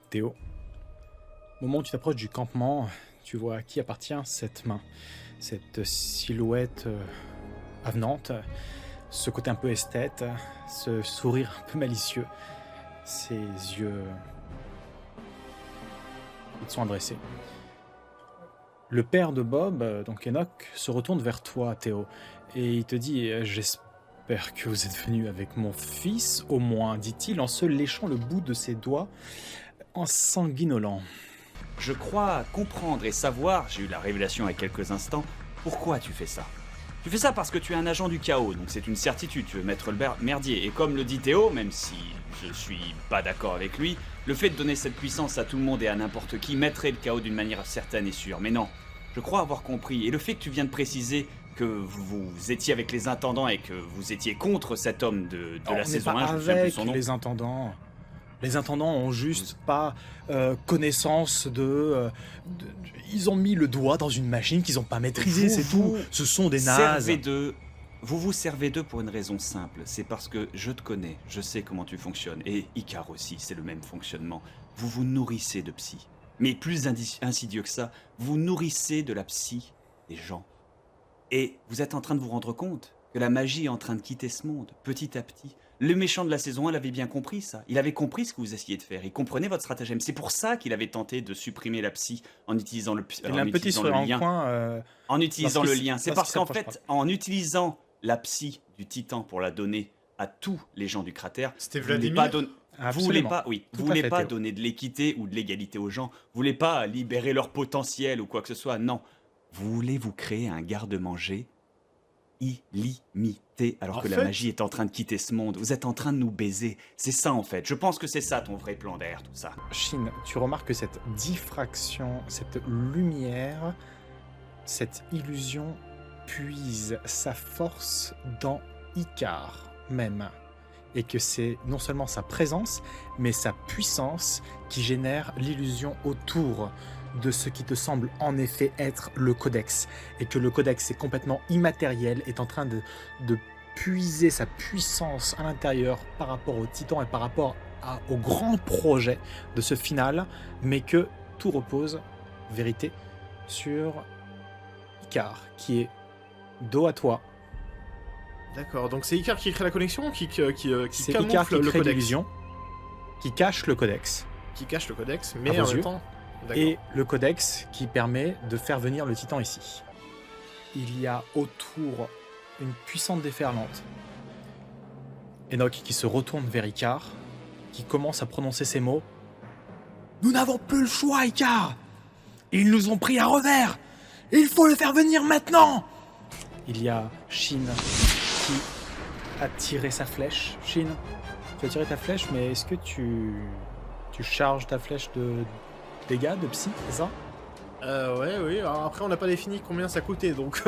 Théo, au moment où tu t'approches du campement, tu vois à qui appartient cette main, cette silhouette avenante, ce côté un peu esthète, ce sourire un peu malicieux, ces yeux qui te sont adressés. Le père de Bob, donc Enoch, se retourne vers toi, Théo, et il te dit « J'espère que vous êtes venu avec mon fils, au moins, dit-il, en se léchant le bout de ses doigts ensanguinolant. Je crois comprendre et savoir, j'ai eu la révélation il y a quelques instants, pourquoi tu fais ça. Tu fais ça parce que tu es un agent du chaos, donc c'est une certitude, tu veux mettre le merdier. Et comme le dit Théo, même si je suis pas d'accord avec lui, le fait de donner cette puissance à tout le monde et à n'importe qui mettrait le chaos d'une manière certaine et sûre. Mais non, je crois avoir compris. Et le fait que tu viens de préciser que vous étiez avec les intendants et que vous étiez contre cet homme de la saison 1, je me souviens plus son nom. Les intendants. Les intendants ont juste pas connaissance ils ont mis le doigt dans une machine qu'ils ont pas maîtrisée, c'est tout. Ce sont des nazes. Vous vous servez d'eux pour une raison simple. C'est parce que je te connais, je sais comment tu fonctionnes. Et Icar aussi, c'est le même fonctionnement. Vous vous nourrissez de psy. Mais plus insidieux que ça, vous nourrissez de la psy des gens. Et vous êtes en train de vous rendre compte que la magie est en train de quitter ce monde, petit à petit. Le méchant de la saison 1 l'avait bien compris, ça. Il avait compris ce que vous essayez de faire. Il comprenait votre stratagème. C'est pour ça qu'il avait tenté de supprimer la psy en utilisant le lien. En utilisant le lien. C'est parce qu'en fait, en utilisant la psy du titan pour la donner à tous les gens du cratère, c'était Vladimir. Vous voulez pas donner de l'équité ou de l'égalité aux gens. Vous voulez pas libérer leur potentiel ou quoi que ce soit. Non. Vous voulez vous créer un garde-manger illimité, alors que la magie est en train de quitter ce monde. Vous êtes en train de nous baiser. C'est ça, en fait. Je pense que c'est ça, ton vrai plan d'air, tout ça. Shin, tu remarques que cette diffraction, cette lumière, cette illusion puise sa force dans Icar même. Et que c'est non seulement sa présence, mais sa puissance qui génère l'illusion autour de ce qui te semble en effet être le codex, et que le codex est complètement immatériel, est en train de puiser sa puissance à l'intérieur par rapport au titan et par rapport au grand projet de ce final, mais que tout repose, vérité, sur Icar, qui est dos à toi. D'accord, donc c'est Icar qui crée la connexion, qui c'est camoufle Icar qui le crée codex. l'illusion, qui cache le codex. Qui cache le codex, mais en même temps... Et le codex qui permet de faire venir le titan ici. Il y a autour une puissante déferlante. Enoch qui se retourne vers Icar, qui commence à prononcer ces mots. « Nous n'avons plus le choix, Icar! Ils nous ont pris à revers! Il faut le faire venir maintenant !» Il y a Shin qui a tiré sa flèche. Shin, tu as tiré ta flèche, mais est-ce que tu charges ta flèche de dégâts, de psy, c'est ça? Oui. Alors après, on n'a pas défini combien ça coûtait, donc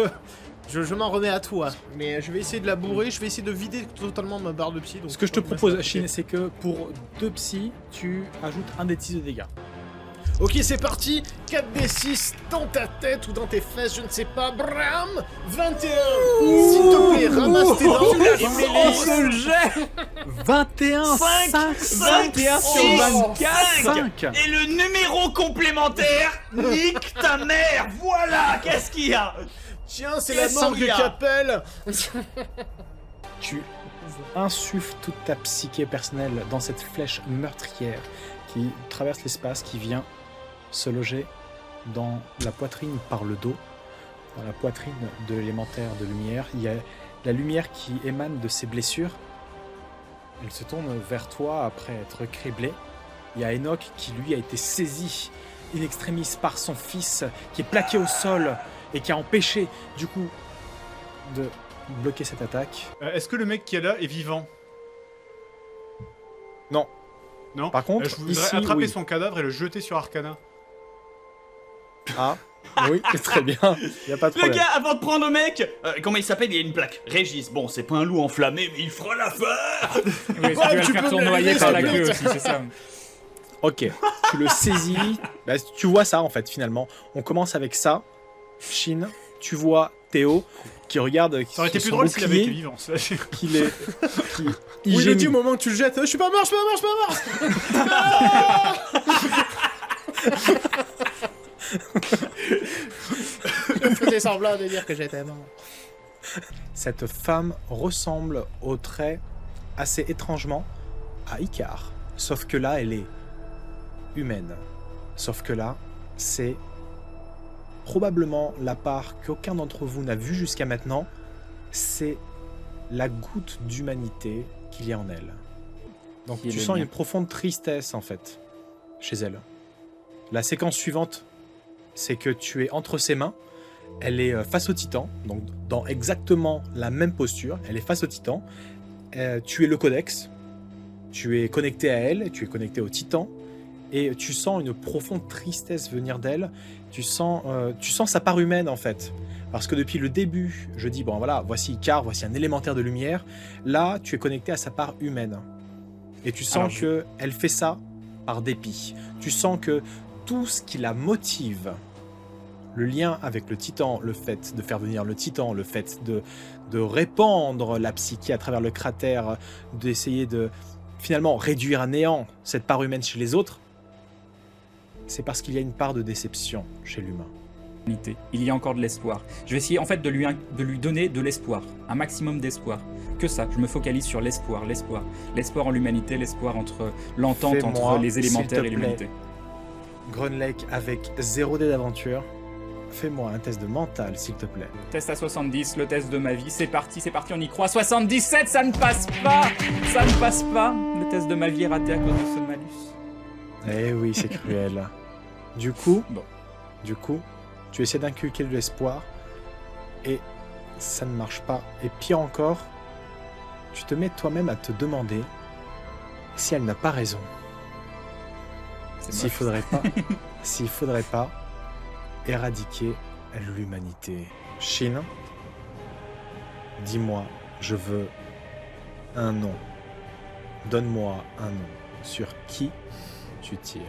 je m'en remets à toi. Mais je vais essayer de la bourrer, je vais essayer de vider totalement ma barre de psy. Donc ce que je te propose, Shin, c'est que pour 2 psy, tu ajoutes un des 10 de dégâts. Ok, c'est parti. 4d6 dans ta tête ou dans tes fesses, je ne sais pas. Bram 21. S'il te plaît, ramasse tes dents et mets-les. le jet 21, 5 21 sur 24 5. Et le numéro complémentaire, nique ta mère. Voilà, qu'est-ce qu'il y a? Tiens, c'est la morgue qu'appelle. Tu insuffles toute ta psyché personnelle dans cette flèche meurtrière qui traverse l'espace, qui vient se loger dans la poitrine par le dos, dans la poitrine de l'élémentaire de lumière. Il y a la lumière qui émane de ses blessures. Elle se tourne vers toi après être criblée. Il y a Enoch qui, lui, a été saisi in extremis par son fils, qui est plaqué au sol et qui a empêché, du coup, de bloquer cette attaque. Est-ce que le mec qui est là est vivant? Non. Non. Par contre, je voudrais ici, attraper oui. son cadavre et le jeter sur Arcana. Ah, oui, très bien. Il y a pas de Le problème. gars, avant de prendre le mec, comment il s'appelle? Il y a une plaque. Régis, bon, c'est pas un loup enflammé, mais il fera l'affaire. Oui, tu vas le faire tournoyer par la queue aussi, c'est ça. Ok, tu le saisis. Bah, tu vois ça, en fait, finalement. On commence avec ça. Shin, tu vois Théo qui regarde... Ça aurait été plus drôle s'il avait été vivant. Ça. Qu'il est... Oui, il le dit au moment où tu le jettes. Je suis pas mort, je suis pas mort, je suis pas mort. Je faisais semblant de dire que j'étais mort. Cette femme ressemble au trait assez étrangement à Icar. Sauf que là, elle est humaine. Sauf que là, c'est probablement la part qu'aucun d'entre vous n'a vue jusqu'à maintenant. C'est la goutte d'humanité qu'il y a en elle. Donc Qui est tu le sens mien. une profonde tristesse en fait, chez elle. La séquence suivante, c'est que tu es entre ses mains. Elle est face au titan, donc dans exactement la même posture. Elle est face au titan. Tu es le codex. Tu es connecté à elle, tu es connecté au titan. Et tu sens une profonde tristesse venir d'elle. Tu sens sa part humaine en fait. Parce que depuis le début, je dis, bon voilà, voici Icar, voici un élémentaire de lumière. Là, tu es connecté à sa part humaine. Et tu sens qu'elle fait ça par dépit. Tu sens que tout ce qui la motive, le lien avec le titan, le fait de faire venir le titan, le fait de répandre la psyché à travers le cratère, d'essayer de finalement réduire à néant cette part humaine chez les autres, c'est parce qu'il y a une part de déception chez l'humain. Il y a encore de l'espoir. Je vais essayer en fait de lui donner de l'espoir, un maximum d'espoir. Que ça, je me focalise sur l'espoir. L'espoir en l'humanité, l'espoir entre l'entente Fais-moi, entre les élémentaires s'il te et l'humanité. Grunlake avec 0 dé d'aventure, fais-moi un test de mental s'il te plaît. Test à 70, le test de ma vie, c'est parti, on y croit. 77, ça ne passe pas. Le test de ma vie est raté à cause de ce malus. Eh oui, c'est cruel. Du coup, Bon. tu essaies d'inculquer de l'espoir et ça ne marche pas. Et pire encore, tu te mets toi-même à te demander si elle n'a pas raison. C'est S'il moche. faudrait pas éradiquer l'humanité. Shin, dis-moi, je veux un nom. Donne-moi un nom. Sur qui tu tires?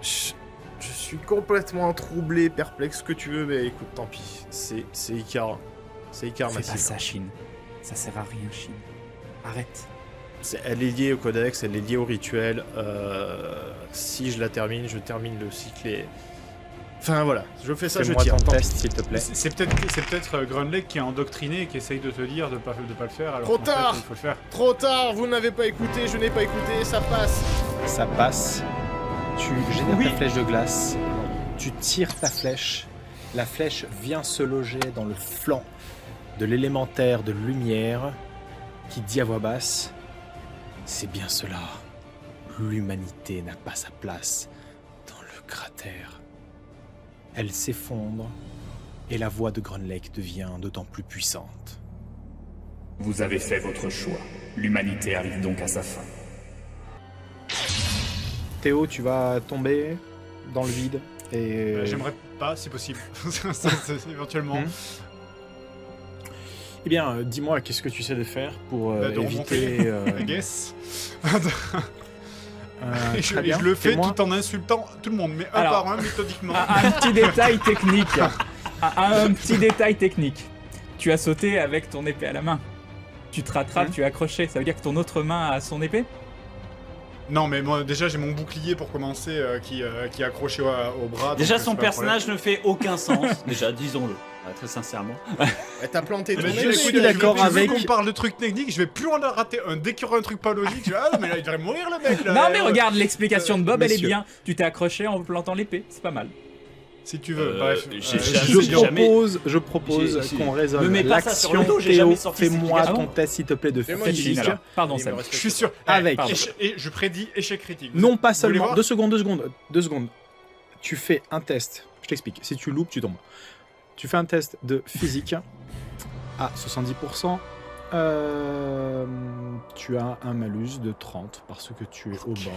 Je suis complètement troublé, perplexe, ce que tu veux, mais écoute, tant pis. C'est Icar. C'est Icar, Fais Massive. pas ça, Shin. Ça sert à rien, Shin. Arrête. Elle est liée au codex, elle est liée au rituel. Si je la termine, je termine le cycle et... Enfin voilà, je fais ça, je Fais-moi tire. ton tant pis. test s'il te plaît. C'est peut-être Grunlake qui est endoctriné et qui essaye de te dire de pas le faire alors Trop qu'en fait, tard. il faut le faire. Trop tard, vous n'avez pas écouté, je n'ai pas écouté, ça passe. Ça passe. Tu génères Oui. ta flèche de glace. Tu tires ta flèche. La flèche vient se loger dans le flanc de l'élémentaire de lumière qui dit à voix basse: c'est bien cela. L'humanité n'a pas sa place dans le cratère. Elle s'effondre et la voix de Grunlake devient d'autant plus puissante. Vous avez fait votre choix. L'humanité arrive donc à sa fin. Théo, tu vas tomber dans le vide et... J'aimerais pas, si possible. Éventuellement. Eh bien, dis-moi, qu'est-ce que tu sais de faire pour Bah, de éviter... I guess. très Et je bien. le fais Fais-moi- tout en insultant tout le monde, mais un Alors, par un, méthodiquement. Un petit détail technique. Un petit détail technique. Tu as sauté avec ton épée à la main. Tu te rattrapes, tu es accroché. Ça veut dire que ton autre main a son épée? Non, mais moi, déjà, j'ai mon bouclier pour commencer qui est accroché au bras. Déjà, donc, son c'est pas un problème. personnage ne fait aucun sens. Déjà, disons-le, très sincèrement. T'as planté ton Mais Je épée, suis tu l'as d'accord vu. Tu veux avec- qu'on parle de trucs techniques, je vais plus en rater un. Dès qu'il y aura un truc pas logique, je vais, ah non, mais là, il devrait mourir le mec là. Non mais regarde, l'explication de Bob, elle est messieurs. bien. Tu t'es accroché en plantant l'épée, c'est pas mal. Si tu veux, Euh, bref. j'ai- Je propose j'ai- qu'on me résolve mets pas ça sur le l'action. dos, j'ai Théo, jamais sorti fais-moi cette ton test, s'il te plaît, de Fais-moi Faites une physique. Chine, alors. Pardon Il me Sam. reste Je suis sûr. Avec. pardon. Et je prédis échec critique. Non pas Vous voulez seulement... voir 2 secondes. Tu fais un test. Je t'explique. Si tu loupes, tu tombes. Tu fais un test de physique à 70%. Tu as un malus de 30 parce que tu es au bord.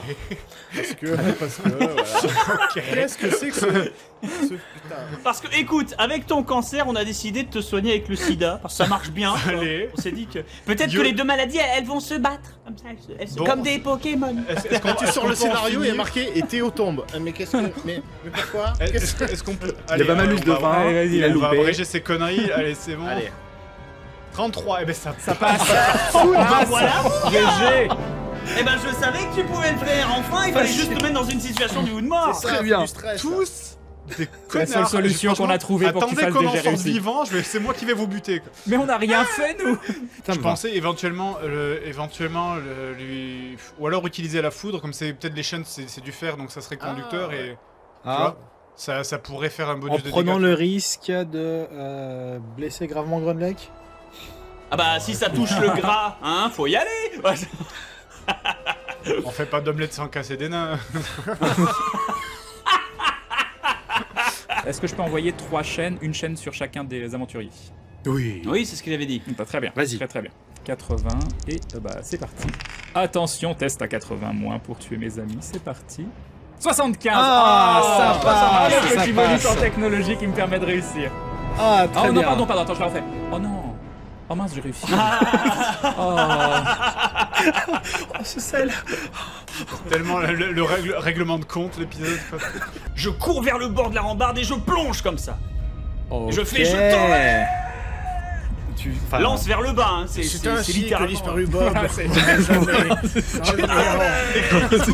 Parce que voilà. Qu'est-ce que c'est que ce putain. Parce que, écoute, avec ton cancer, on a décidé de te soigner avec le sida. Parce que ça marche bien. quoi. Allez. On s'est dit que peut-être Yo. que les deux maladies, elles vont se battre. Comme ça, Bon. comme des Pokémon. Est-ce qu'on Quand tu sors le peut en scénario, il y a finir marqué et Théo tombe. Mais qu'est-ce que. Mais pourquoi Est-ce qu'on peut. Il y avait un malus de 20, Allez, vas-y, il a On va loupé. abréger ces conneries. Allez, c'est bon. Allez. 33, eh ben ça Ça passe. Ah, voilà. GG. Eh ben je savais que tu pouvais le faire, enfin il fallait juste te mettre dans une situation du ou de mort. C'est ça, Très bien. du stress. Tous des C'est la seule connards. solution qu'on a trouvée pour que tu Attendez fasses qu'on des en jets sorte réussis. vivant, c'est moi qui vais vous buter. Quoi. Mais on n'a rien fait, nous. Ça Je me va. pensais éventuellement, lui... Ou alors utiliser la foudre, comme c'est peut-être les chaînes, c'est du fer, donc ça serait conducteur ouais. et... Ah, Ça pourrait faire un en bonus de prenant dégâts. le risque de blesser gravement Grunlech. Ah bah si ça touche le gras, hein, faut y aller. Ouais. On fait pas d'omelette sans casser des nains. Est-ce que je peux envoyer 3 chaînes, une chaîne sur chacun des aventuriers? Oui. Oui, c'est ce qu'il avait dit. Très bien. Vas-y. Très très bien. 80 et bah c'est parti. Attention, test à 80 moins pour tuer mes amis, c'est parti. 75. Ah, ça passe, Le ça petit bonus passe. en technologie qui me permet de réussir. Ah, Oh très non, bien. pardon, attends, je la refais. Oh non. Oh mince, j'ai réussi. Oh. Oh, ce sel. Tellement le règlement de compte, l'épisode. quoi. Je cours vers le bord de la rambarde et je plonge comme ça. Je fais, je t'en enfin, Lance vers le bas, hein. C'est ainsi que littéralement. disparu Bob. C'est-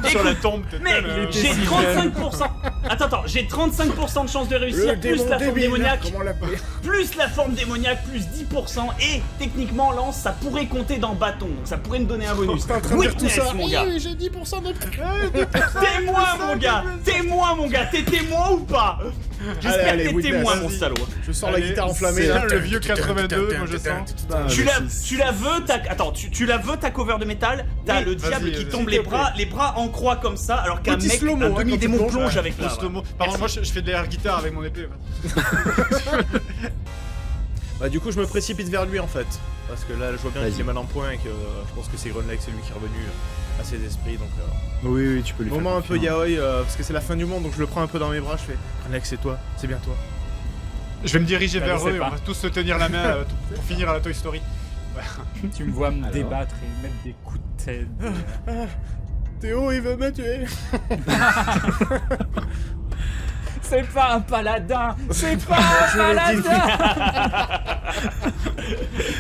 Sur la tombe, peut-être. Mais j'ai 35%. Attends, j'ai 35% de chance de réussir, Le plus démon la forme débile, démoniaque, comment l'appeler? plus la forme démoniaque, plus 10%, et techniquement, lance, ça pourrait compter dans bâton, donc ça pourrait me donner un bonus. T'es en train de dire tout Witness, ça. mon gars. Oui, j'ai 10% de... Témoin, mon gars. Témoin, mon gars. T'es témoin ou pas? J'espère allez, que t'es Witness, témoin, mon vas-y. salaud. Je sors la Allez, guitare enflammée c'est là. le vieux 82, moi je sens. Tu la veux ta... Attends, tu la veux ta cover de métal? T'as le diable vas-y, qui vas-y. tombe S'il te plaît. les bras en croix comme ça, alors qu'un Petit mec, slow-mo, un hein, quand tu demi-démon plonges, plonge ouais. avec là. Post-mo. Pardon, moi je fais de l'air guitare avec mon épée. Bah du coup je me précipite vers lui en fait. Parce que là je vois bien Vas-y. qu'il est mal en point et que je pense que c'est Grunlech, c'est lui qui est revenu à ses esprits donc... Oui, tu peux lui faire Moment un peu confiance. yaoi parce que c'est la fin du monde donc je le prends un peu dans mes bras, je fais Grunlech c'est toi, c'est bien toi. Je vais me diriger Bah, vers je sais eux et pas. on va tous se tenir la main pour finir à la Toy Story. Tu me vois me Alors. débattre et mettre des coups de tête. Théo il veut me tuer. C'est pas un paladin. C'est pas un paladin.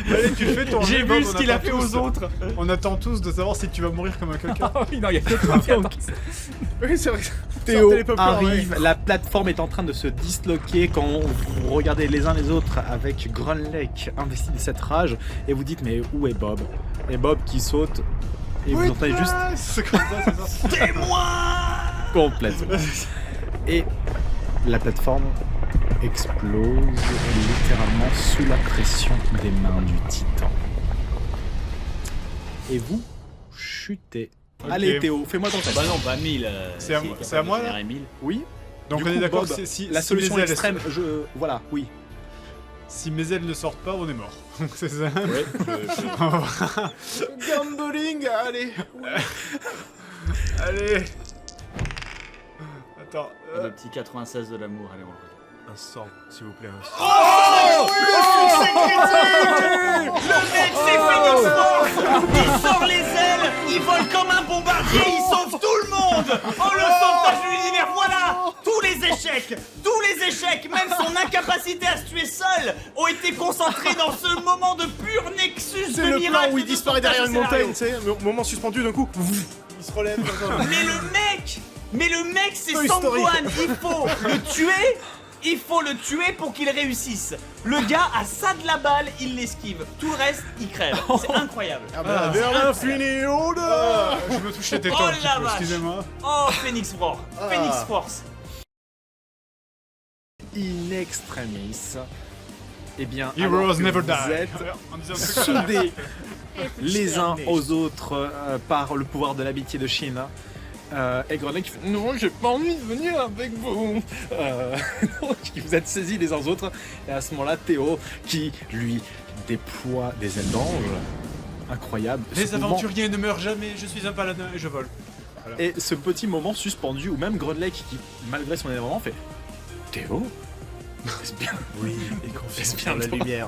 Allez, tu fais ton J'ai jeu, Bob, vu ce on qu'il a attend fait tous. aux autres. On attend tous de savoir si tu vas mourir comme un quelqu'un. Oh oui, non, il y a que toi qui attends. Oui c'est vrai. Théo Sortez les popcorn, arrive, la plateforme est en train de se disloquer quand vous regardez les uns les autres avec Grunlech investi de cette rage et vous dites mais où est Bob? Et Bob qui saute et vous entendez juste C'est comme ça, c'est ça. Témoin. complètement. Et la plateforme explose littéralement sous la pression des mains du titan. Et vous chutez. Ok. Allez Théo, fais-moi ton test. Bah non, pas 1000. C'est à moi, là Oui. Donc Du on est coup, d'accord, Bob, si la si solution mes ailes- extrême, voilà, oui. Si mes ailes ne sortent pas, on est mort. Donc c'est ça. Gambling, allez. Allez. Attends. Le petit 96 de l'amour, allez, on le regarde. Un sang, s'il vous plaît, un sang. Le mec, c'est Phoenix Force. Il sort les ailes, il vole comme un bombardier, il sauve tout le monde. Oh, le sauvetage de l'univers, voilà. Tous les échecs, même son incapacité à se tuer seul, ont été concentrés dans ce moment de pur nexus C'est de le miracle plan où il de disparaît sauvetage derrière une de scénario. montagne, tu sais, moment suspendu d'un coup, il se relève comme ça. Mais le mec, c'est Toy Story. Sangwan. Il faut le tuer pour qu'il réussisse. Le gars a ça de la balle, il l'esquive. Tout le reste, il crève. C'est incroyable. Ah bah, vers l'infini au-delà. Je me touche les tétons Oh un petit la peu, vache. excusez-moi. Oh, Phoenix Force. Phoenix Force. In extremis. Eh bien, Heroes alors que never vous die. êtes En disant que- soudés les uns aux autres par le pouvoir de l'amitié de Chine. Et Grunlech qui fait non, j'ai pas envie de venir avec vous. Donc, vous êtes saisis les uns aux autres. Et à ce moment-là, Théo qui lui déploie des ailes d'ange. Incroyable. Les Ce moment- aventuriers ne meurent jamais, je suis un paladin et je vole. Et ce petit moment suspendu où même Grunlech qui, malgré son énervement, fait Théo, c'est bien. Oui, et confiance J'espère dans la toi. lumière.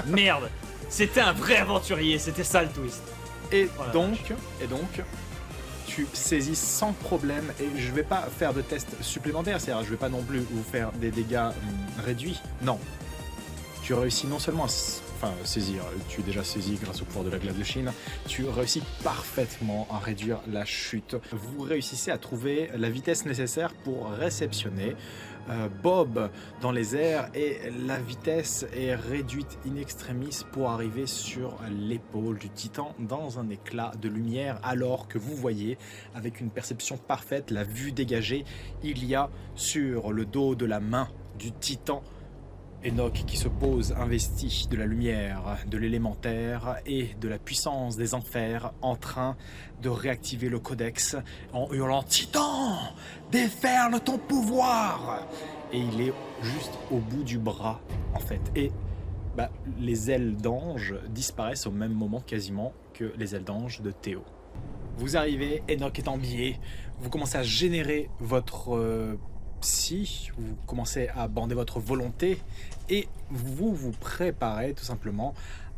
Merde. C'était un vrai aventurier, c'était ça le twist. Et Oh la donc, tu saisis sans problème. Et je vais pas faire de test supplémentaire, c'est-à-dire je vais pas non plus vous faire des dégâts réduits. Non. Tu réussis non seulement à saisir, tu es déjà saisi grâce au pouvoir de la glace de Chine, tu réussis parfaitement à réduire la chute. Vous réussissez à trouver la vitesse nécessaire pour réceptionner Bob dans les airs et la vitesse est réduite in extremis pour arriver sur l'épaule du titan dans un éclat de lumière alors que vous voyez avec une perception parfaite la vue dégagée, il y a sur le dos de la main du titan Enoch qui se pose investi de la lumière, de l'élémentaire et de la puissance des enfers en train de réactiver le codex en hurlant « Titan, déferle ton pouvoir !» Et il est juste au bout du bras en fait. Et les ailes d'ange disparaissent au même moment quasiment que les ailes d'ange de Théo. Vous arrivez, Enoch est en biais, vous commencez à générer votre... psy, vous commencez à bander votre volonté et vous vous préparez tout simplement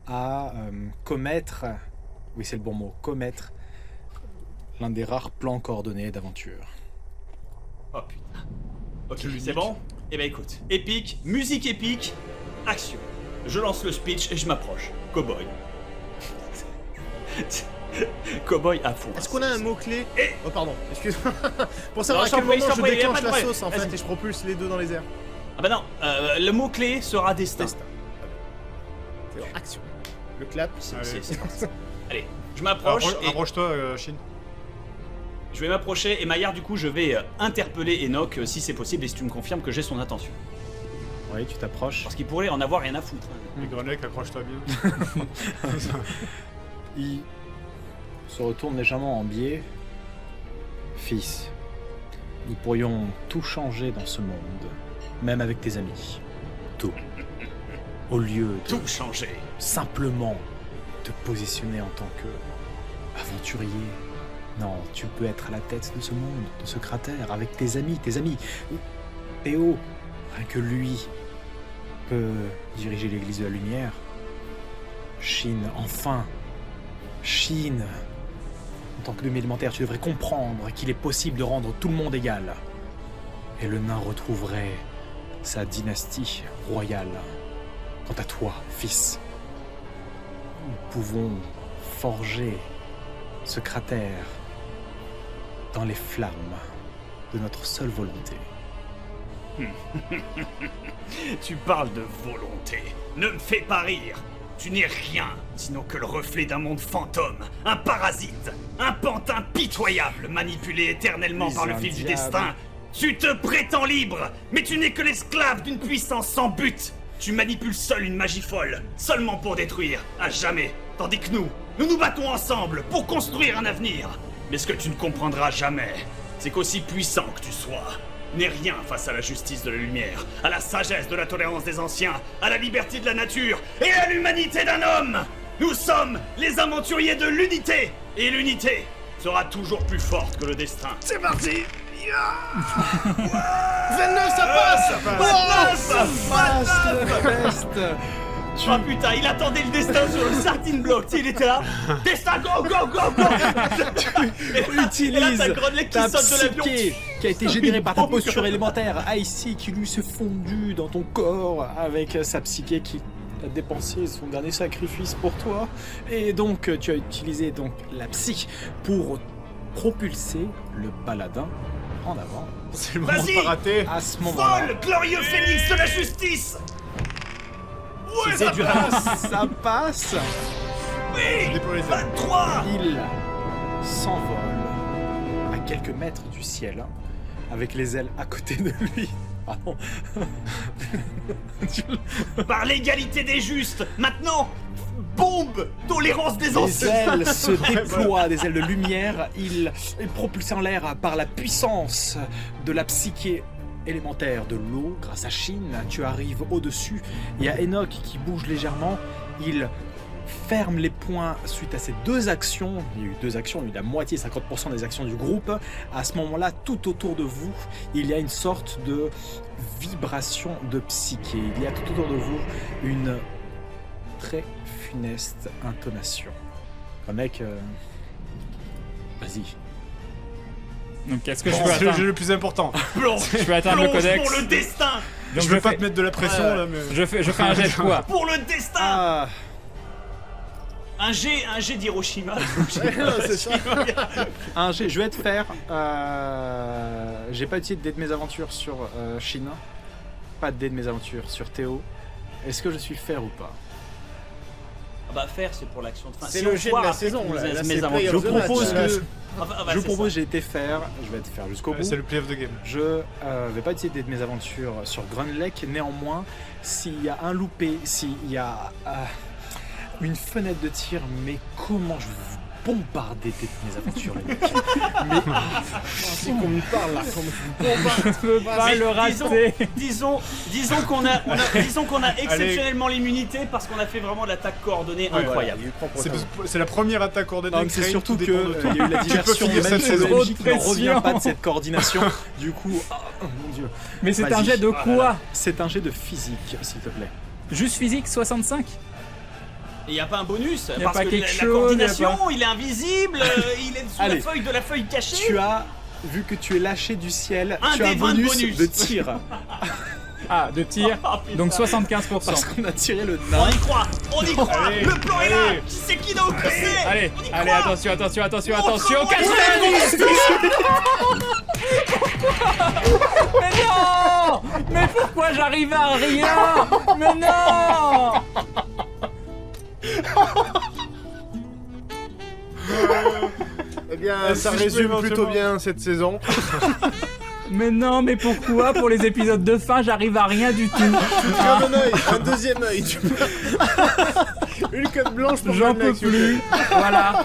à commettre, oui c'est le bon mot, commettre l'un des rares plans coordonnés d'aventure. Oh putain. Ok, c'est bon? Eh ben écoute, épique, musique épique, action. Je lance le speech et je m'approche. Cowboy. Cowboy à fond. Est-ce qu'on a un mot-clé Oh pardon, excuse-moi. Pour Non, savoir à je t'en quel prie, moment je je t'en prie, y a déclenche pas de la problème. sauce en fait Vas-y. et je propulse les deux dans les airs. Ah bah non, le mot-clé sera destin. Destin. C'est bon, action. Le clap. C'est parti. Allez, je m'approche et Approche-toi, Shin. je vais m'approcher et Maillard du coup je vais interpeller Enoch si c'est possible et si tu me confirmes que j'ai son attention. Oui, tu t'approches. Parce qu'il pourrait en avoir rien à foutre. Les grenades, accroche-toi bien. Il se retourne légèrement en biais. Fils, nous pourrions tout changer dans ce monde, même avec tes amis. Tout. Au lieu de Tout changer. simplement te positionner en tant que aventurier. Non, tu peux être à la tête de ce monde, de ce cratère, avec tes amis. Théo, rien que lui peut diriger l'église de la lumière. Chine, enfin. Chine, en tant que demi-élémentaire, tu devrais comprendre qu'il est possible de rendre tout le monde égal. Et le nain retrouverait sa dynastie royale. Quant à toi, fils, nous pouvons forger ce cratère dans les flammes de notre seule volonté. Tu parles de volonté. Ne me fais pas rire. Tu n'es rien, sinon que le reflet d'un monde fantôme, un parasite, un pantin pitoyable manipulé éternellement par le fil du destin. Tu te prétends libre, mais tu n'es que l'esclave d'une puissance sans but. Tu manipules seul une magie folle, seulement pour détruire, à jamais. Tandis que nous nous battons ensemble pour construire un avenir. Mais ce que tu ne comprendras jamais, c'est qu'aussi puissant que tu sois, n'est rien face à la justice de la lumière, à la sagesse de la tolérance des anciens, à la liberté de la nature et à l'humanité d'un homme. Nous sommes les aventuriers de l'unité, et l'unité sera toujours plus forte que le destin. C'est parti. 29, ça passe. Oh putain, il attendait le destin sur le starting block, il était là. Destin, go, go, go, go. Utilise Et là, t'as Grenlet qui ta saute de l'avion. psyché qui a été générée par ta Bombe. posture élémentaire, Icy, qui lui s'est fondu dans ton corps avec sa psyché qui a dépensé son dernier sacrifice pour toi. Et donc, tu as utilisé donc la psy pour propulser le paladin en avant. C'est le moment de Vas-y. pas rater. À ce moment-là, Vol, glorieux phénix de la justice. Ouais, c'est ça du passe. ça passe. Oui, Déploie les ailes. 23. Il s'envole à quelques mètres du ciel, avec les ailes à côté de lui. Pardon. Par l'égalité des justes, maintenant, bombe, tolérance des Les anciens. ailes se déploient, des ailes de lumière. Il est propulsé en l'air par la puissance de la psyché élémentaire de l'eau. Grâce à Chine, tu arrives au-dessus. Il y a Enoch qui bouge légèrement. Il ferme les points suite à ces deux actions. Il y a eu deux actions, il y a eu la moitié, 50% des actions du groupe. À ce moment-là, tout autour de vous, il y a une sorte de vibration de psyché. Il y a tout autour de vous une très funeste intonation. Le mec, vas-y. Donc est-ce que je peux C'est le atteindre, jeu le plus important. Plonge, je peux atteindre le plonge codex? pour le destin. Donc je veux pas fais- te mettre de la pression là, mais. je fais un jet de quoi? Pour le destin. Ah, Un jet d'Hiroshima. C'est ça. un G, je vais te faire. J'ai pas utilisé de dé de mésaventure sur Shin. Pas de dé de mésaventure sur Théo. Est-ce que je suis fair ou pas? Ah bah faire, c'est pour l'action de fin. C'est Si le on jet de foire la après saison, tous là. mes Là, c'est aventures. play Je of the propose match, que. Ah bah, Je c'est propose, ça. j'ai été fair. Je vais être fair jusqu'au bout. C'est le play of the game. Je vais pas utiliser de dé de mésaventure sur Grunlech. Néanmoins, s'il y a un loupé, s'il y a une fenêtre de tir, mais comment je vais vous bombarder des mésaventures, les mecs. Mais C'est qu'on me parle là. Je peux pas Mais le rater. Disons qu'on a exceptionnellement l'immunité parce qu'on a fait vraiment l'attaque coordonnée Ouais, incroyable. C'est la première attaque coordonnée. non, mais c'est Crane, surtout tout que dépend de toi. il y a eu la diversion finir même cette sur le saison. MJ qui n'en Trop de revient pression. pas de cette coordination. Du coup, oh mon dieu. Mais c'est un Vas-y. jet de quoi? C'est un jet de physique, s'il te plaît. Juste physique 65? Il n'y a pas un bonus Y a parce pas que quelque la chose, coordination, y a il est invisible, il est dessous Allez. de la feuille cachée. Tu as, vu que tu es lâché du ciel, Un tu as un des 20 de bonus bonus. de tir. Ah, de tir. Ah, putain. Donc 75%. Parce qu'on a tiré le On nain. y croit, Allez, le plan est là. allez. Qui c'est qui donc que c'est Allez, On y allez, croit. attention, attention, attention, Montre-moi attention, les 90. Mais non! Mais pourquoi j'arrive à rien? Mais non! Eh bien, Est-ce ça que je peux résume plutôt éventuellement- bien cette saison. Mais non, mais pourquoi pour les épisodes de fin j'arrive à rien du tout? Comme un œil, un deuxième œil. Une cote blanche pour J'en Grunlech, peux s'il vous plaît. plus. Voilà.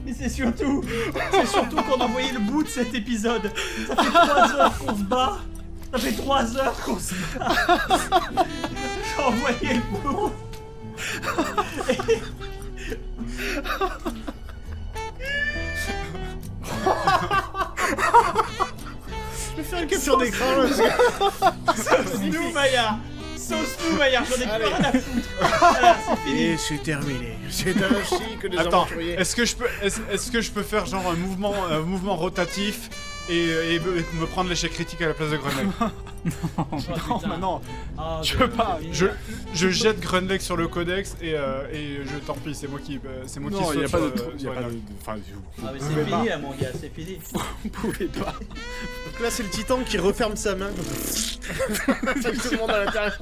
Mais c'est surtout qu'on a envoyé le bout de cet épisode. Ça fait 3 heures qu'on se bat. Ça fait 3 heures qu'on se bat. J'ai envoyé le bout. Je vais faire une capture d'écran là. Sauce-nous, Maya. Sauce-nous, Maya. J'en ai Allez. plus rien à foutre. Voilà, c'est fini. Et c'est terminé. C'est ainsi que les Attends, aventuriers. est-ce que je peux faire genre un mouvement rotatif et me prendre l'échec critique à la place de Grunlech? Oh, Non, putain. mais non. Ah, Je peux pas. Je jette Grunlech sur le codex et tant pis, c'est moi qui Non, saute il n'y a pas sur, de. sur Il y a la pas de. note. Enfin, Ah, mais vous c'est pouvez fini, pas. hein, mon gars, c'est fini. Vous pouvez pas. Donc là, c'est le titan qui referme sa main. Avec tout le monde à l'intérieur.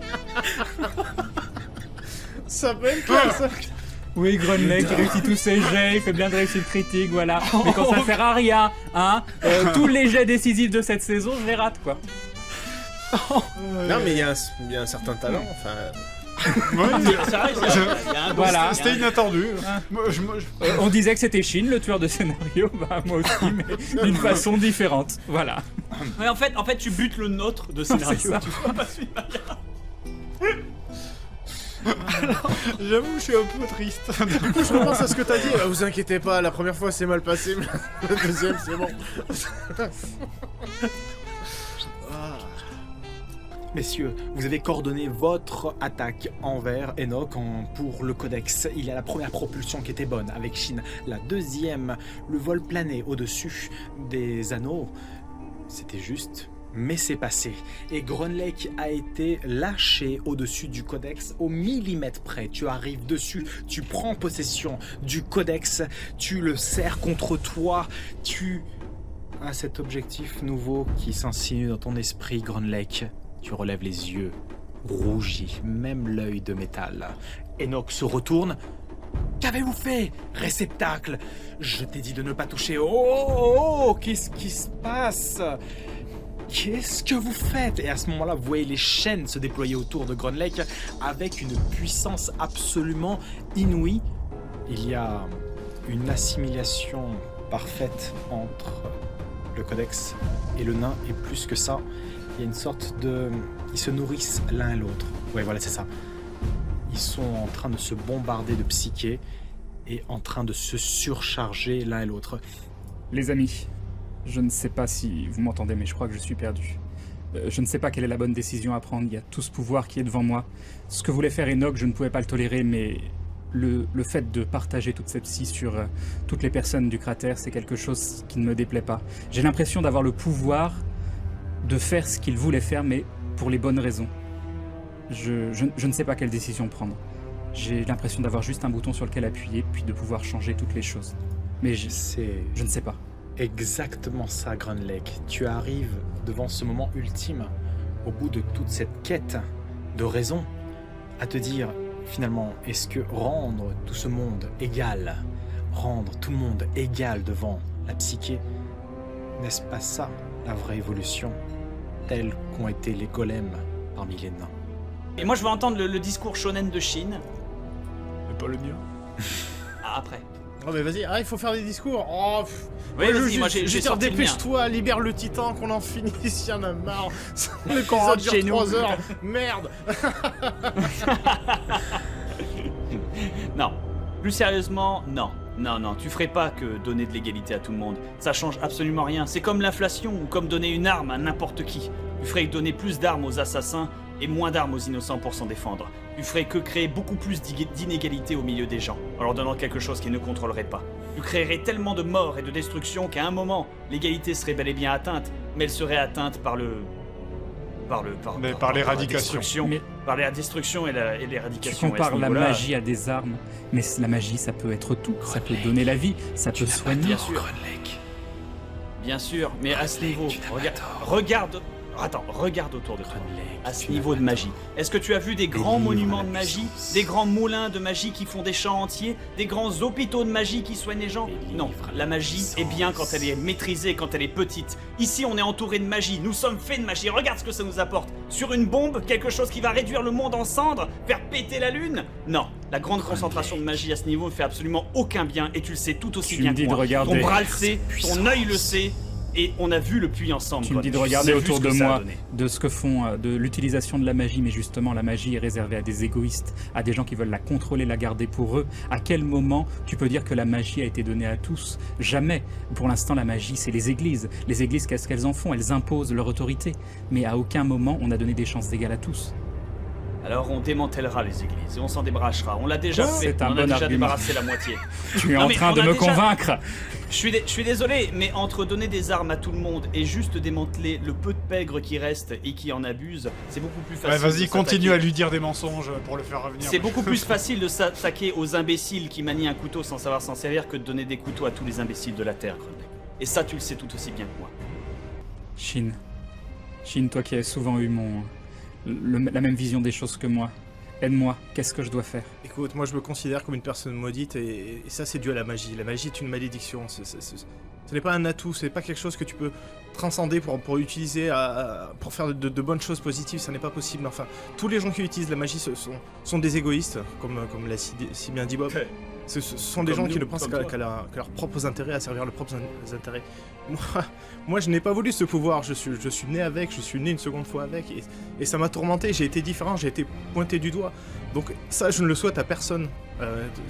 Ça peut être clair, ça. Oui, Grunlech, il réussit tous ses jets, il fait bien de réussite critique, voilà. Mais quand ça sert à rien, hein, tous les jets décisifs de cette saison, je les rate, quoi. Non, mais il y a un certain talent. Enfin, Ouais, C'est vrai, il y a un bon Voilà. C'était inattendu. Hein. Moi, On disait que c'était Shin, le tueur de scénario, bah moi aussi, mais d'une façon différente, voilà. Mais en fait, tu butes le nôtre de scénario. C'est ça. Tu vois pas celui de Maya. J'avoue, je suis un peu triste. je repense à ce que t'as dit. Vous inquiétez pas, la première fois c'est mal passé, mais la deuxième c'est bon. Messieurs, vous avez coordonné votre attaque envers Enoch pour le codex. Il y a la première propulsion qui était bonne avec Shin. La deuxième, le vol plané au-dessus des anneaux. C'était juste, mais c'est passé. Et Grunlech a été lâché au-dessus du codex au millimètre près. Tu arrives dessus, tu prends possession du codex, tu le serres contre toi, tu as cet objectif nouveau qui s'insinue dans ton esprit, Grunlech. Tu relèves les yeux, rougis, même l'œil de métal. Enoch se retourne. Qu'avez-vous fait, réceptacle? Je t'ai dit de ne pas toucher. Oh, qu'est-ce qui se passe? Qu'est-ce que vous faites? Et à ce moment-là, vous voyez les chaînes se déployer autour de Grunlech avec une puissance absolument inouïe. Il y a une assimilation parfaite entre le codex et le nain, et plus que ça, il y a une sorte de... Ils se nourrissent l'un et l'autre. Ouais, voilà, c'est ça. Ils sont en train de se bombarder de psyché et en train de se surcharger l'un et l'autre. Les amis, je ne sais pas si vous m'entendez, mais je crois que je suis perdu. Je ne sais pas quelle est la bonne décision à prendre, il y a tout ce pouvoir qui est devant moi. Ce que voulait faire Enoch, je ne pouvais pas le tolérer, mais le fait de partager toute cette psy sur toutes les personnes du cratère, c'est quelque chose qui ne me déplaît pas. J'ai l'impression d'avoir le pouvoir de faire ce qu'il voulait faire, mais pour les bonnes raisons. Je ne sais pas quelle décision prendre. J'ai l'impression d'avoir juste un bouton sur lequel appuyer, puis de pouvoir changer toutes les choses. Mais C'est je ne sais pas. exactement ça, Grunlake. Tu arrives devant ce moment ultime, au bout de toute cette quête de raison, à te dire, finalement, est-ce que rendre tout ce monde égal, rendre tout le monde égal devant la psyché, n'est-ce pas ça, la vraie évolution, telle qu'ont été les golems parmi les nains? Et moi, je veux entendre le discours shonen de Shin. C'est pas le mien. Ah, après. Oh mais vas-y, il faut faire des discours. Oh, Oui, vas-y, moi j'ai dire sorti le mien. dépêche-toi, libère le titan, qu'on en finisse, y en a marre. L'épisode Rentre dure chez nous. 3 heures, merde. Non. Plus sérieusement, non. Non, tu ferais pas que donner de l'égalité à tout le monde. Ça change absolument rien. C'est comme l'inflation ou comme donner une arme à n'importe qui. Tu ferais que donner plus d'armes aux assassins et moins d'armes aux innocents pour s'en défendre. Tu ferais que créer beaucoup plus d'inégalités au milieu des gens, en leur donnant quelque chose qu'ils ne contrôleraient pas. Tu créerais tellement de morts et de destruction qu'à un moment, l'égalité serait bel et bien atteinte, mais elle serait atteinte par Par l'éradication. la destruction. Mais Par la destruction et tu l'éradication. Et à ce compares la niveau-là, magie à des armes, mais la magie, ça peut être tout. Ça peut donner la vie, ça peut soigner. Bien sûr. Bien sûr, mais à ce niveau, regarde autour de toi. À ce niveau de magie, est-ce que tu as vu des grands monuments de magie, des grands moulins de magie qui font des champs entiers, des grands hôpitaux de magie qui soignent les gens? Non, la magie est bien quand elle est maîtrisée, quand elle est petite. Ici, on est entouré de magie, nous sommes faits de magie, regarde ce que ça nous apporte. Sur une bombe, quelque chose qui va réduire le monde en cendres, faire péter la lune? Non, la grande concentration de magie à ce niveau ne fait absolument aucun bien, et tu le sais tout aussi Tu bien me dis que de moi. regarder. Ton bras le sait, ton œil le sait, et on a vu le puits ensemble. Tu me dis de Tu regarder sais autour ce de que ça a moi, donné. de ce que font, de l'utilisation de la magie, mais justement la magie est réservée à des égoïstes, à des gens qui veulent la contrôler, la garder pour eux. À quel moment tu peux dire que la magie a été donnée à tous? Jamais. Pour l'instant, la magie, c'est les églises. Les églises, qu'est-ce qu'elles en font? Elles imposent leur autorité. Mais à aucun moment, on a donné des chances égales à tous. Alors on démantèlera les églises et on s'en débarrassera. On l'a déjà fait, C'est un on en a bon déjà argument. débarrassé la moitié. Tu es Non, en mais train on de a me déjà- convaincre. Je suis désolé, mais entre donner des armes à tout le monde et juste démanteler le peu de pègres qui reste et qui en abusent, c'est beaucoup plus facile. Ouais, vas-y, de continue s'attaquer. à lui dire des mensonges pour le faire revenir. C'est beaucoup plus facile de s'attaquer aux imbéciles qui manient un couteau sans savoir s'en servir que de donner des couteaux à tous les imbéciles de la Terre, Grunley. Et ça, tu le sais tout aussi bien que moi. Shin, toi qui as souvent eu la même vision des choses que moi, aide-moi, qu'est-ce que je dois faire? Écoute, moi je me considère comme une personne maudite et ça c'est dû à la magie. La magie est une malédiction. Ce n'est pas un atout, ce n'est pas quelque chose que tu peux transcender pour utiliser pour faire de bonnes choses positives, ça n'est pas possible. Enfin, tous les gens qui utilisent la magie sont des égoïstes, comme l'a si bien dit Bob. Ce sont des Comme gens qui nous, ne pensent comme qu'à leurs propres intérêts, à servir leurs propres intérêts. Moi, je n'ai pas voulu ce pouvoir, je suis né avec, je suis né une seconde fois avec, et ça m'a tourmenté, j'ai été différent, j'ai été pointé du doigt. Donc ça, je ne le souhaite à personne.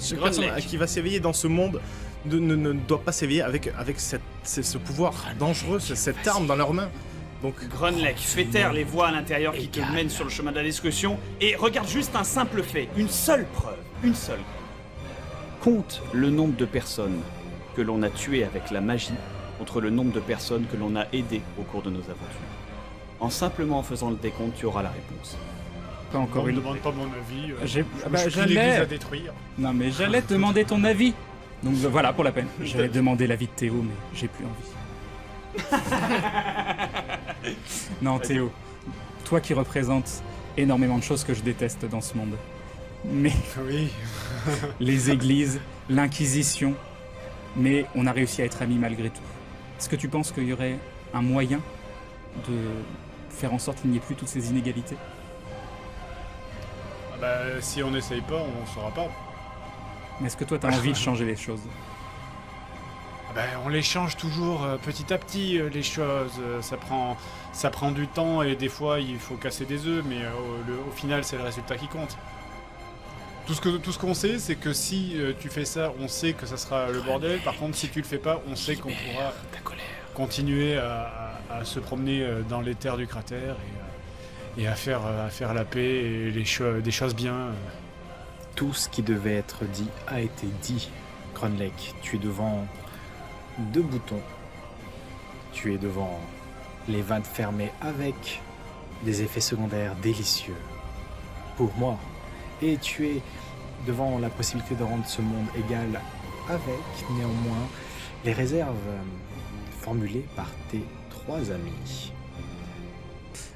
Chaque personne qui va s'éveiller dans ce monde ne doit pas s'éveiller avec ce pouvoir dangereux, cette arme dans leurs mains. Donc, Grunley, fais taire les voix à l'intérieur qui te mènent sur le chemin de la discussion et regarde juste un simple fait, une seule preuve, une seule. Compte le nombre de personnes que l'on a tuées avec la magie contre le nombre de personnes que l'on a aidées au cours de nos aventures. En simplement faisant le décompte, tu auras la réponse. Pas encore On me une. demande pas mon avis. J'ai- Je bah, suis j'allais. l'église à détruire. Non mais j'allais te demander ton avis. Donc voilà pour la peine. J'allais demander l'avis de Théo, mais j'ai plus envie. Non Théo, toi qui représentes énormément de choses que je déteste dans ce monde. Mais Oui. les églises, l'inquisition, mais on a réussi à être amis malgré tout. Est-ce que tu penses qu'il y aurait un moyen de faire en sorte qu'il n'y ait plus toutes ces inégalités? Ah bah, si on n'essaye pas, on saura pas. Mais est-ce que toi t'as envie de changer les choses? Ah bah, on les change toujours petit à petit, les choses. Ça prend du temps et des fois il faut casser des œufs, mais au final c'est le résultat qui compte. Tout ce qu'on sait, c'est que si tu fais ça, on sait que ça sera le bordel. Par contre, si tu le fais pas, on sait qu'on pourra continuer à se promener dans les terres du cratère et à faire la paix et des choses bien. Tout ce qui devait être dit a été dit. Grunlake, tu es devant 2 boutons. Tu es devant les vannes fermées avec des effets secondaires délicieux pour moi. Et tu es devant la possibilité de rendre ce monde égal avec, néanmoins, les réserves formulées par tes 3 amis.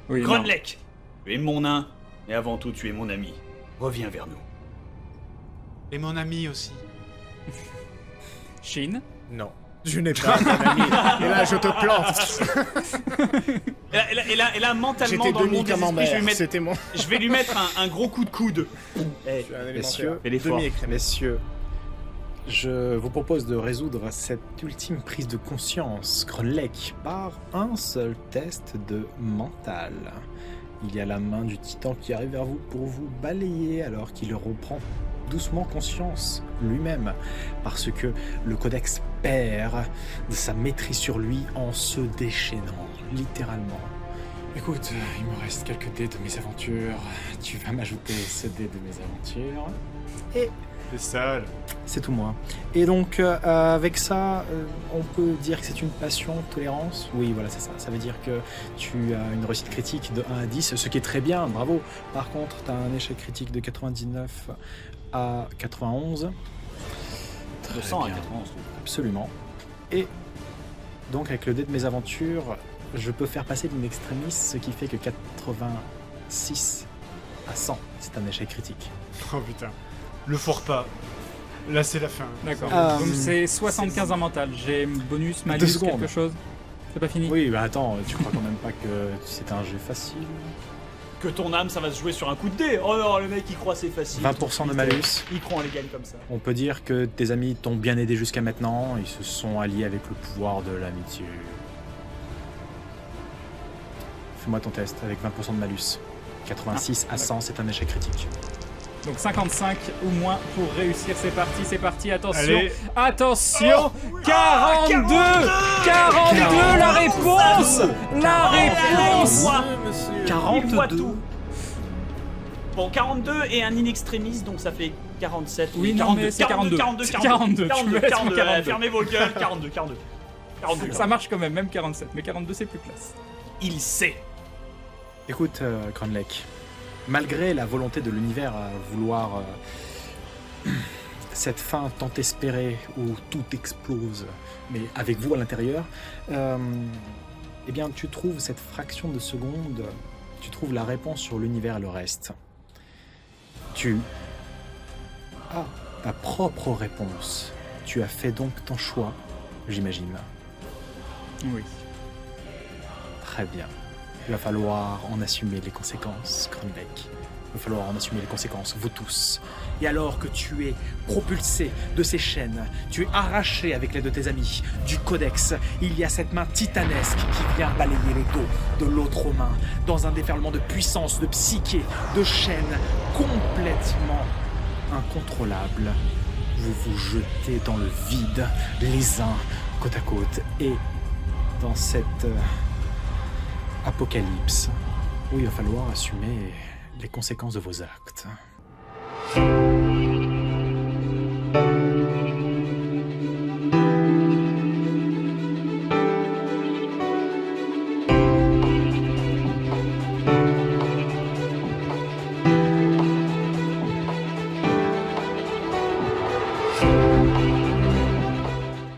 Oui, non. Grunlake, tu es mon nain, et avant tout, tu es mon ami. Reviens vers nous. Et mon ami aussi. Shin. Non. Je n'ai pas d'ami. Et là, je te plante. Et là, mentalement, J'étais dans le monde des esprits, demi-camembert. C'était mon... je vais lui mettre un gros coup de coude. Je suis un Messieurs, élémentaire. Demi-écrémé. Messieurs, je vous propose de résoudre cette ultime prise de conscience, Grunlake, par un seul test de mental. Il y a la main du titan qui arrive vers vous pour vous balayer alors qu'il reprend doucement conscience lui-même, parce que le codex perd de sa maîtrise sur lui en se déchaînant, littéralement. Écoute, il me reste quelques dés de mes aventures. Tu vas m'ajouter ce dé de mes aventures. Et C'est sale. c'est tout moi. Et donc, avec ça, on peut dire que c'est une passion, tolérance. Oui, voilà, c'est ça. Ça veut dire que tu as une réussite critique de 1 à 10, ce qui est très bien, bravo. Par contre, tu as un échec critique de 99 à 91. De 100 à 91. Absolument. Et donc, avec le dé de mes aventures, je peux faire passer l'in extremis, ce qui fait que 86 à 100, c'est un échec critique. Oh putain. Le fourre pas. Là, c'est la fin. D'accord. Euh, Donc c'est 75 en mental. J'ai bonus, 2 malus, secondes. quelque chose. C'est pas fini. Oui, bah attends, tu crois quand même pas que c'était un jeu facile? Que ton âme, ça va se jouer sur un coup de dé. Oh non, le mec, il croit c'est facile. 20% de malus. Il croit en les gagne comme ça. On peut dire que tes amis t'ont bien aidé jusqu'à maintenant, ils se sont alliés avec le pouvoir de l'amitié. Fais-moi ton test avec 20% de malus. 86 à 100, c'est un échec critique. Donc 55 ou moins pour réussir. C'est parti, attention. Allez. Attention 42 42 la réponse. La réponse. Il voit tout. Bon, 42 et un in extremis, donc ça fait 47. Oui, non, mais c'est 42. 42, C'est 42, 42, tu me laisses mon 42. Fermez vos gueules, 42, 42. 42. Ça marche quand même 47, mais 42 c'est plus classe. Il sait. Écoute, Grunlake, malgré la volonté de l'univers à vouloir cette fin tant espérée où tout explose, mais avec vous à l'intérieur, eh bien tu trouves cette fraction de seconde, tu trouves la réponse sur l'univers et le reste. Tu as ta propre réponse. Tu as fait donc ton choix, j'imagine. Oui. Très bien. Il va falloir en assumer les conséquences, Grunlake. Il va falloir en assumer les conséquences, vous tous. Et alors que tu es propulsé de ces chaînes, tu es arraché avec l'aide de tes amis du codex, il y a cette main titanesque qui vient balayer le dos de l'autre main, dans un déferlement de puissance, de psyché, de chaînes complètement incontrôlables. Vous vous jetez dans le vide, les uns côte à côte, et dans cette apocalypse où il va falloir assumer les conséquences de vos actes.